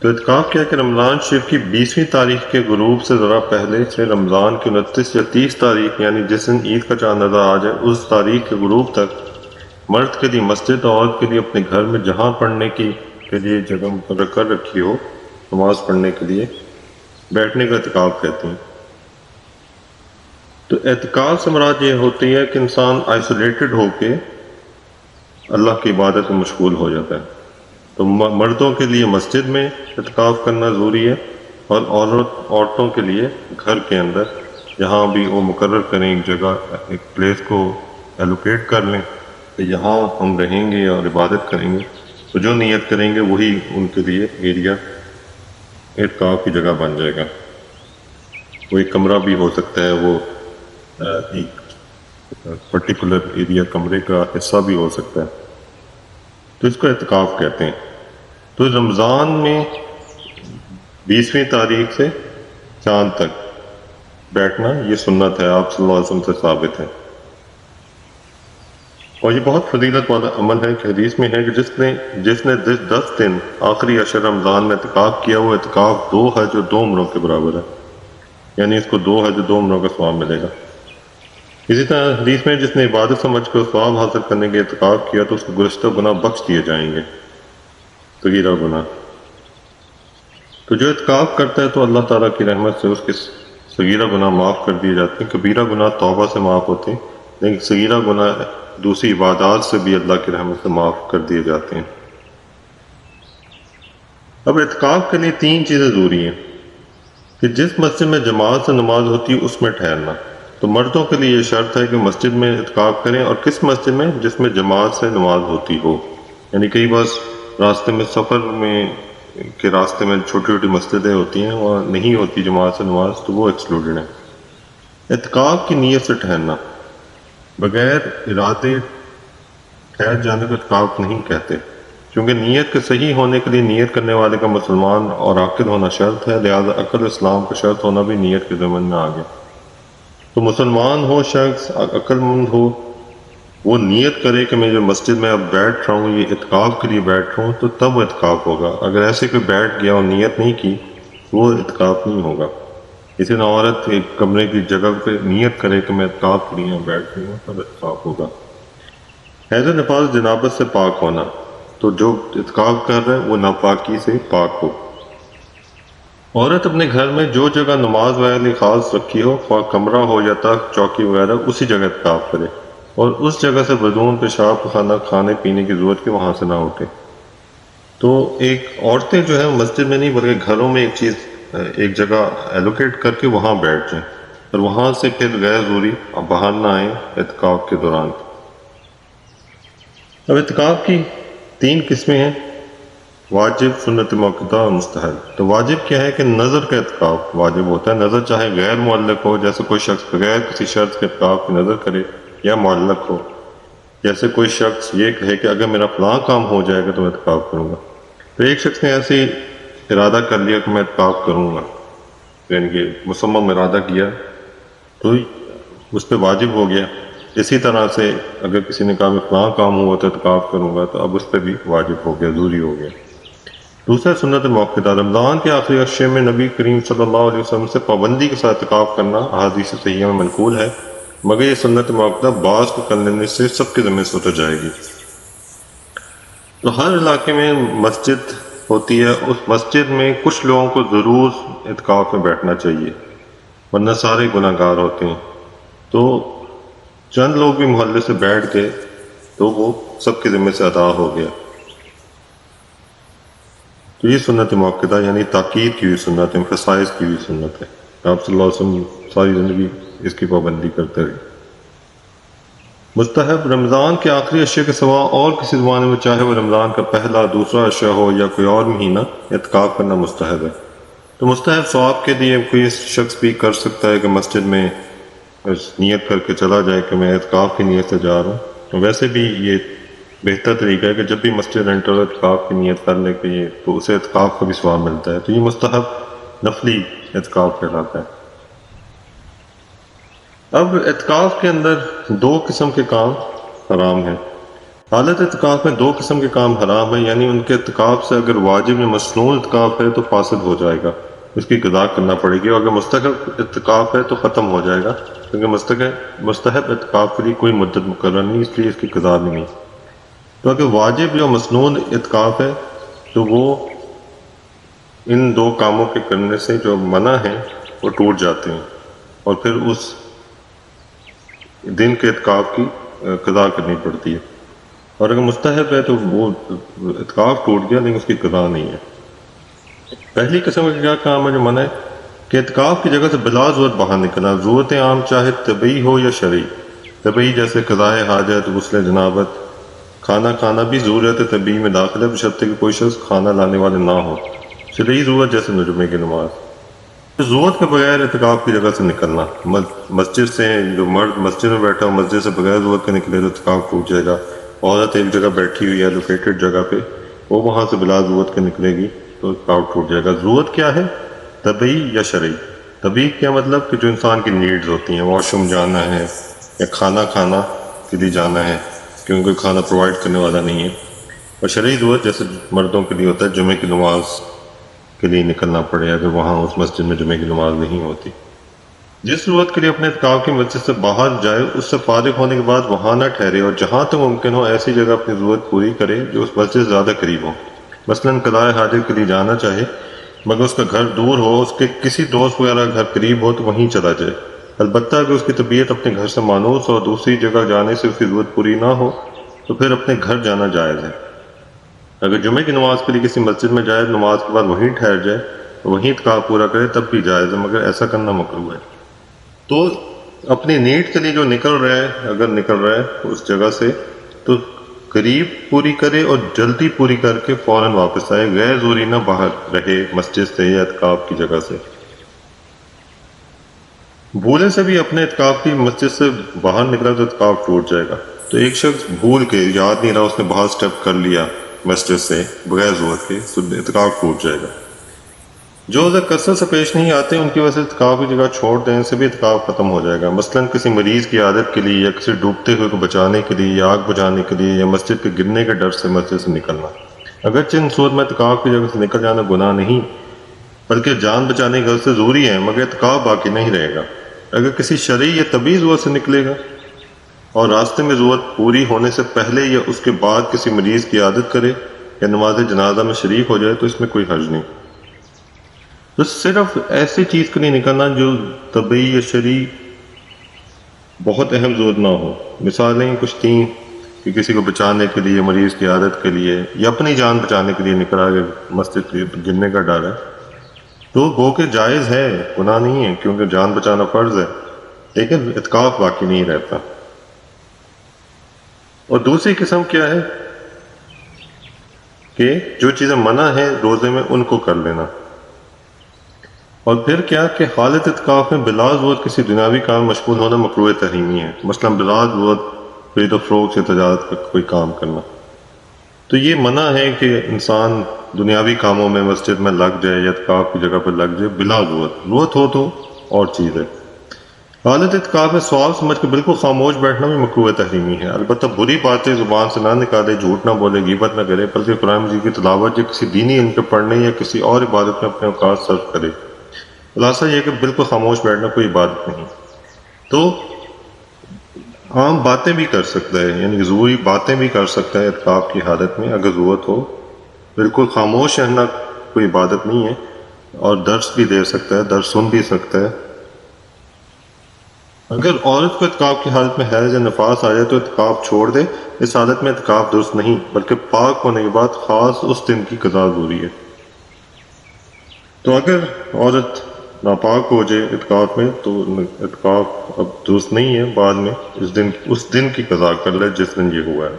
تو اعتکاف کیا کہ رمضان شریف کی 20ویں تاریخ کے غروب سے ذرا پہلے سے رمضان کی 29 یا 30 تاریخ یعنی جس دن عید کا چاند نظر آ جائے اس تاریخ کے غروب تک مرد کے لیے مسجد اور عورت کے لیے اپنے گھر میں جہاں پڑھنے کے لیے جگہ مقرر کر رکھی ہو نماز پڑھنے کے لیے بیٹھنے کا اعتکاف کہتے ہیں۔ تو اعتکاف سے مراد یہ ہوتی ہے کہ انسان آئسولیٹڈ ہو کے اللہ کی عبادت میں مشغول ہو جاتا ہے۔ تو مردوں کے لیے مسجد میں اعتکاف کرنا ضروری ہے اور عورتوں کے لیے گھر کے اندر جہاں بھی وہ مقرر کریں ایک جگہ ایک پلیس کو ایلوکیٹ کر لیں کہ یہاں ہم رہیں گے اور عبادت کریں گے، تو جو نیت کریں گے وہی ان کے لیے ایریا اعتکاف کی جگہ بن جائے گا۔ وہ ایک کمرہ بھی ہو سکتا ہے، وہ ایک پرٹیکولر ایریا کمرے کا حصہ بھی ہو سکتا ہے، تو اس کو اعتکاف کہتے ہیں۔ تو رمضان میں 20ویں تاریخ سے چاند تک بیٹھنا یہ سنت ہے، آپ صلی اللہ علیہ وسلم سے ثابت ہے، اور یہ بہت فضیلت والا عمل ہے کہ حدیث میں ہے کہ جس نے 10 دن آخری عشر رمضان میں اعتکاف کیا وہ اعتکاف 2 حج اور 2 عمروں کے برابر ہے، یعنی اس کو 2 حج اور 2 عمروں کا ثواب ملے گا۔ اسی طرح حدیث میں جس نے عبادت سمجھ کر ثواب حاصل کرنے کے اعتکاف کیا تو اس کو گزشتہ گناہ بخش دیے جائیں گے، صغیرہ گناہ۔ تو جو اعتکاف کرتا ہے تو اللہ تعالیٰ کی رحمت سے اس کے صغیرہ گناہ معاف کر دیے جاتے ہیں۔ کبیرہ گناہ توبہ سے معاف ہوتے ہیں، لیکن صغیرہ گناہ دوسری عبادات سے بھی اللہ کی رحمت سے معاف کر دیے جاتے ہیں۔ اب اعتکاف کے لیے 3 چیزیں ضروری ہیں کہ جس مسجد میں جماعت سے نماز ہوتی ہے اس میں ٹھہرنا۔ تو مردوں کے لیے یہ شرط ہے کہ مسجد میں اعتکاف کریں، اور کس مسجد میں؟ جس میں جماعت سے نماز ہوتی ہو، یعنی کئی بار راستے میں سفر میں کے راستے میں چھوٹی چھوٹی مسجدیں ہوتی ہیں وہاں نہیں ہوتی جماعت سے نماز، تو وہ ایکسکلوڈڈ ہے۔ اعتکاف کی نیت سے ٹھہرنا، بغیر ارادے ٹھہر جانے کو اعتکاف نہیں کہتے، کیونکہ نیت کے صحیح ہونے کے لیے نیت کرنے والے کا مسلمان اور عاقل ہونا شرط ہے، لہذا عقل اسلام کا شرط ہونا بھی نیت کے ضمن میں آ گیا۔ تو مسلمان ہو شخص، عقل مند ہو، وہ نیت کرے کہ میں جو مسجد میں اب بیٹھ رہا ہوں یہ اعتکاف کے لیے بیٹھ رہا ہوں، تو تب وہ اعتکاف ہوگا۔ اگر ایسے کوئی بیٹھ گیا اور نیت نہیں کی وہ اعتکاف نہیں ہوگا۔ اسی طرح عورت ایک کمرے کی جگہ پہ نیت کرے کہ میں اعتکاف کے لیے بیٹھ رہی ہوں تب اعتکاف ہوگا۔ حیض و نفاس جنابت سے پاک ہونا، تو جو اعتکاف کر رہے ہیں وہ ناپاکی سے پاک ہو۔ عورت اپنے گھر میں جو جگہ نماز وغیرہ کی خاص رکھی ہو، خواہ کمرہ ہو یا تخت چوکی وغیرہ، اسی جگہ اعتکاف کرے، اور اس جگہ سے بدون پیشاب خانہ کھانے پینے کی ضرورت کے وہاں سے نہ اٹھے۔ تو ایک عورتیں جو ہے مسجد میں نہیں بلکہ گھروں میں ایک جگہ ایلوکیٹ کر کے وہاں بیٹھ جائیں، اور وہاں سے پھر غیر ضروری باہر نہ آئیں اعتکاف کے دوران۔ اب اعتکاف کی 3 قسمیں ہیں، واجب، سنت موقتہ اور مستحب۔ تو واجب کیا ہے کہ نظر کا اعتکاف واجب ہوتا ہے، نظر چاہے غیر معلق ہو، جیسے کوئی شخص بغیر کسی شرط کے اعتکاف کی نظر کرے، یا معلق ہو، جیسے کوئی شخص یہ کہے کہ اگر میرا فلاں کام ہو جائے گا تو میں اعتکاف کروں گا۔ تو ایک شخص نے ایسے ارادہ کر لیا کہ میں اعتکاف کروں گا، یعنی کہ مصمم ارادہ کیا، تو اس پہ واجب ہو گیا۔ اسی طرح سے اگر کسی نے کہا میں فلاں کام ہوا تو اعتکاف کروں گا، تو اب اس پہ بھی واجب ہو گیا، ضروری ہو گیا۔ دوسرا سنت موقتہ، رمضان کے آخری عشرے میں نبی کریم صلی اللہ علیہ وسلم سے پابندی کے ساتھ اعتکاف کرنا احادیث صحیحہ میں منقول ہے، مگر یہ سنت موقتہ بعض کو کر لینے سے سب کے ذمہ سے اتر جائے گی۔ تو ہر علاقے میں مسجد ہوتی ہے، اس مسجد میں کچھ لوگوں کو ضرور اعتکاف میں بیٹھنا چاہیے، ورنہ سارے گناہ گار ہوتے ہیں۔ تو چند لوگ بھی محلے سے بیٹھ گئے تو وہ سب کے ذمہ سے ادا ہو گیا۔ تو یہ سنت موقتہ یعنی تاکید کی ہوئی سنت، امفسائز کی ہوئی سنت ہے۔ آپ صلی اللہ علیہ وسلم ساری زندگی اس کی پابندی کرتے رہے۔ مستحب، رمضان کے آخری عشرے کے سوا اور کسی زمانے میں، چاہے وہ رمضان کا پہلا دوسرا عشرہ ہو یا کوئی اور مہینہ، اعتکاف کرنا مستحب ہے۔ تو مستحب ثواب کے لیے کوئی شخص بھی کر سکتا ہے کہ مسجد میں نیت کر کے چلا جائے کہ میں اعتکاف کی نیت سے جا رہا ہوں۔ ویسے بھی یہ بہتر طریقہ ہے کہ جب بھی مسجد انٹر اعتکاف کی نیت کر لے کہ تو اسے اعتکاف کا بھی ثواب ملتا ہے۔ تو یہ مستحب نفلی اعتکاف کہلاتا ہے۔ اب اعتکاف کے اندر 2 قسم کے کام حرام ہیں۔ حالت اعتکاف میں دو قسم کے کام حرام ہیں، یعنی ان کے اعتکاف سے اگر واجب یا مسنون اعتکاف ہے تو فاسد ہو جائے گا، اس کی قضا کرنا پڑے گی، اور اگر مستحب اعتکاف ہے تو ختم ہو جائے گا، کیونکہ مستحب اعتکاف کے لیے کوئی مدت مقرر نہیں، اس لیے اس کی قضا بھی نہیں۔ تو اگر واجب یا مسنون اعتکاف ہے تو وہ ان دو کاموں کے کرنے سے جو منع ہیں وہ ٹوٹ جاتے ہیں، اور پھر اس دن کے اعتکاف کی قضا کرنی پڑتی ہے، اور اگر مستحب ہے تو وہ اعتکاف ٹوٹ گیا لیکن اس کی قضا نہیں ہے۔ پہلی قسم کا کیا کام ہے جو منع ہے کہ اعتکاف کی جگہ سے بلا ضرورت باہر نکلنا، ضرورت عام چاہے طبعی ہو یا شرعی۔ طبعی جیسے قضاء حاجت، غسل جنابت، کھانا کھانا بھی ضرورت طبعی میں داخل ہے بشرطے کہ کوئی شخص کھانا لانے والے نہ ہو۔ شرعی ضرورت جیسے جمعے کی نماز۔ ضرورت کے بغیر اعتکاف کی جگہ سے نکلنا، مسجد سے جو مرد مسجد میں بیٹھا ہو مسجد سے بغیر ضرورت کے نکلے تو اعتکاف ٹوٹ جائے گا۔ عورت ایک جگہ بیٹھی ہوئی ہے لوکیٹڈ جگہ پہ، وہ وہاں سے بلا ضرورت کے نکلے گی تو اعتکاف ٹوٹ جائے گا۔ ضرورت کیا ہے؟ طبعی یا شرعی۔ طبعی کیا مطلب کہ جو انسان کی نیڈز ہوتی ہیں، واش روم جانا ہے یا کھانا کھانا کے لیے جانا ہے کیونکہ کھانا پرووائڈ کرنے والا نہیں ہے، اور شرعی ضرورت جیسے مردوں کے لیے ہوتا ہے جمعے کی نماز کے لیے نکلنا پڑے اگر وہاں اس مسجد میں جمعے کی نماز نہیں ہوتی۔ جس ضرورت کے لیے اپنے اعتکاف کی مسجد سے باہر جائے اس سے فارغ ہونے کے بعد وہاں نہ ٹھہرے، اور جہاں تک ممکن ہو ایسی جگہ اپنی ضرورت پوری کرے جو اس مسجد سے زیادہ قریب ہو۔ مثلاً قضاء حاجت کے لیے جانا چاہے مگر اس کا گھر دور ہو، اس کے کسی دوست وغیرہ کا گھر قریب ہو تو وہیں چلا جائے، البتہ اگر اس کی طبیعت اپنے گھر سے مانوس ہو اور دوسری جگہ جانے سے اس کی ضرورت پوری نہ ہو تو پھر اپنے گھر جانا جائز ہے۔ اگر جمعے کی نماز کے لیے کسی مسجد میں جائے نماز کے بعد وہیں ٹھہر جائے وہیں اعتکاف پورا کرے تب بھی جائز ہے، مگر ایسا کرنا مکروہ ہے۔ تو اپنی نیڈ کے لیے جو نکل رہا ہے اگر نکل رہا ہے اس جگہ سے تو قریب پوری کرے اور جلدی پوری کر کے فوراً واپس آئے، غیر ضروری نہ باہر رہے مسجد سے یا اعتکاف کی جگہ سے۔ بھولے سے بھی اپنے اعتکاف کی مسجد سے باہر نکلا تو اعتکاف ٹوٹ جائے گا۔ تو ایک شخص بھول کے یاد نہیں رہا اس نے باہر سٹیپ کر لیا مسجد سے بغیر ضرورت کے تو اعتکاف ٹوٹ جائے گا۔ جو عذر کثرت سے پیش نہیں آتے ان کی وجہ سے اعتکاف کی جگہ چھوڑ دیں سے بھی اعتکاف ختم ہو جائے گا۔ مثلاً کسی مریض کی عادت کے لیے یا کسی ڈوبتے ہوئے کو بچانے کے لیے یا آگ بجھانے کے لیے یا مسجد کے گرنے کے ڈر سے مسجد سے نکلنا، اگرچہ ان صورت میں اعتکاف کی جگہ سے نکل جانا گناہ نہیں بلکہ جان بچانے کی غرض سے ضروری ہے، مگر اعتکاف باقی نہیں رہے گا۔ اگر کسی شرعی یا طبعی ضرورت سے نکلے گا اور راستے میں ضرورت پوری ہونے سے پہلے یا اس کے بعد کسی مریض کی عادت کرے یا نماز جنازہ میں شریک ہو جائے تو اس میں کوئی حرج نہیں۔ تو صرف ایسی چیز کے لیے نکلنا جو طبعی یا شرعی بہت اہم ضرورت نہ ہو۔ مثالیں کچھ تھیں کہ کسی کو بچانے کے لیے، مریض کی عادت کے لیے یا اپنی جان بچانے کے لیے نکلا کہ مسجد کے گرنے کا ڈر ہے تو گو کہ جائز ہے، گناہ نہیں ہے کیونکہ جان بچانا فرض ہے، لیکن اعتکاف باقی نہیں رہتا۔ اور دوسری قسم کیا ہے کہ جو چیزیں منع ہیں روزے میں ان کو کر لینا۔ اور پھر کیا کہ حالت اعتکاف میں بلا ضرورت کسی دنیاوی کام مشغول ہونا مکروہ تحریمی ہے، مثلاً بلا ضرورت خرید و فروخت سے تجارت کا کوئی کام کرنا۔ تو یہ منع ہے کہ انسان دنیاوی کاموں میں مسجد میں لگ جائے یا اعتکاف کی جگہ پر لگ جائے بلا ضرورت ہو تو اور چیز ہے۔ حالت اعتکاف میں سوال سمجھ کے بالکل خاموش بیٹھنا بھی مکروہ تحریمی ہے، البتہ بری باتیں زبان سے نہ نکالے، جھوٹ نہ بولے، غیبت نہ کرے، بلکہ قرآن مجید کی تلاوت یا کسی دینی علم کے پڑھنے یا کسی اور عبادت میں اپنے اوقات صرف کرے۔ خلاصہ یہ کہ بالکل خاموش بیٹھنا کوئی عبادت نہیں۔ تو عام باتیں بھی کر سکتا ہے، یعنی ضروری باتیں بھی کر سکتا ہے اعتکاف کی حالت میں اگر ضرورت ہو، بالکل خاموش رہنا کوئی عبادت نہیں ہے، اور درس بھی دے سکتا ہے، درس سن بھی سکتا ہے۔ اگر عورت کو اعتکاف کی حالت میں حیض یا نفاس آ جائے تو اعتکاف چھوڑ دے، اس حالت میں اعتکاف درست نہیں بلکہ پاک ہونے کے بعد خاص اس دن کی قضا ضروری ہے۔ تو اگر عورت ناپاک ہو جائے اعتکاف میں تو اعتکاف اب درست نہیں ہے، بعد میں اس دن کی قضا کر لے جس دن یہ ہوا ہے۔